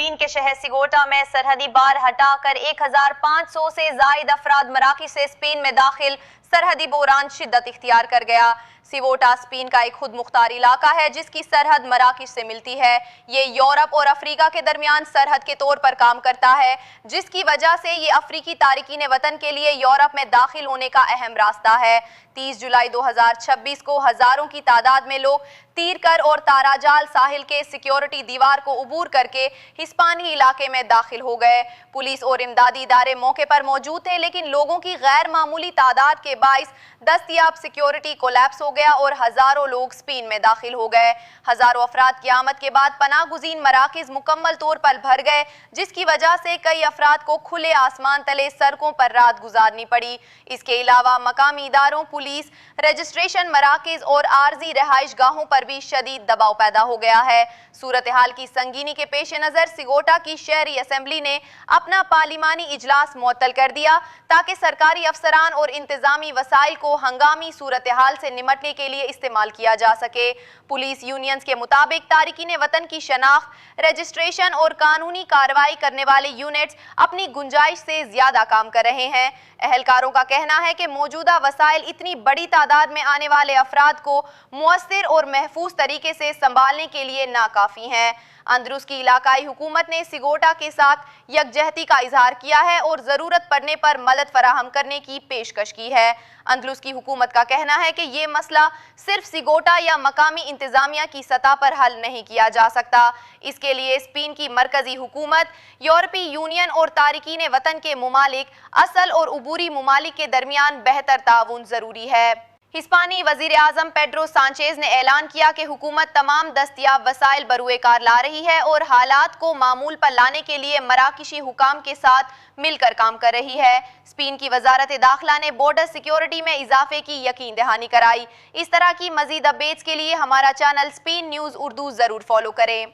Spain के शहर सिगोटा में सरहदी बार हटाकर 1500 से जायद अफराद मराकश से स्पेन में दाखिल सरहदी बोरान शिद्दत इख्तियार कर गया। सिगोटा स्पेन का एक खुद मुख्तार इलाका है जिसकी सरहद मराकश से मिलती है। ये यूरोप और अफ्रीका के दरमियान सरहद के तौर पर काम करता है, जिसकी वजह से ये अफ्रीकी तारिकीन वतन के लिए यूरोप में दाखिल होने का अहम रास्ता है। 30 जुलाई 2026 को हजारों की तादाद में लोग तीरकर और ताराजाल साहिल के सिक्योरिटी दीवार को उबूर करके हिस्पानी इलाके में दाखिल हो गए। पुलिस और इमदादी इदारे मौके पर मौजूद थे, लेकिन लोगों की गैर मामूली तादाद के बाइस दस्तयाब सिक्योरिटी कोलैप्स हो गया और हजारों लोग स्पेन में दाखिल हो गए। हजारों अफराद की आमद के बाद पनाह गुज़ीन मराकिज मुकम्मल तौर पर भर गए, जिसकी वजह से कई अफराद को खुले आसमान तले सड़कों पर रात गुजारनी पड़ी। इसके अलावा मकामी इदारों, पुलिस, रजिस्ट्रेशन मराकिज और आर्जी रहाइश गाहों पर भी शदीद दबाव पैदा हो गया है। सूरत हाल की संगीनी के पेश नजर सिगोटा की शहरी असेंबली ने अपना पार्लिमानी इजलास मुअत्तल कर दिया ताकि सरकारी अफसरान और इंतजामी वसाइल को हंगामी सूरत हाल से निमटने के लिए इस्तेमाल किया जा सके। पुलिस यूनियंस के मुताबिक तारिकीन वतन की शनाख्त, रजिस्ट्रेशन और कानूनी कार्रवाई करने वाले यूनिट्स अपनी गुंजाइश से ज्यादा काम कर रहे हैं। अहलकारों का कहना है कि मौजूदा वसाइल इतनी बड़ी तादाद में आने वाले अफराद को मुअस्सिर और महफूज तरीके से संभालने के लिए नाकाफी हैं। अंदरुस की इलाकाई हुकूमत ने सिगोटा के साथ यकजहती का इजहार किया है और जरूरत पड़ने पर मदद फराहम करने की पेशकश की है। अंदलुस की हुकूमत का कहना है कि ये मसला सिर्फ सिगोटा या मकामी इंतजामिया की सतह पर हल नहीं किया जा सकता। इसके लिए स्पेन की मरकजी हुकूमत, यूरोपीय यूनियन और तारिकीन वतन के मुमालिक, असल और उबूरी मुमालिक के दरमियान बेहतर ताउन जरूरी है। हिस्पानी वजीर आजम पेड्रो सांचेज ने ऐलान किया कि हुकूमत तमाम दस्तयाब वसाइल बरूए कार ला रही है और हालात को मामूल पर लाने के लिए मराकशी हुकाम के साथ मिलकर काम कर रही है। स्पेन की वजारत दाखिला ने बॉर्डर सिक्योरिटी में इजाफे की यकीन दहानी कराई। इस तरह की मजीद अपडेट्स के लिए हमारा चैनल स्पेन न्यूज़ उर्दू जरूर फॉलो करें।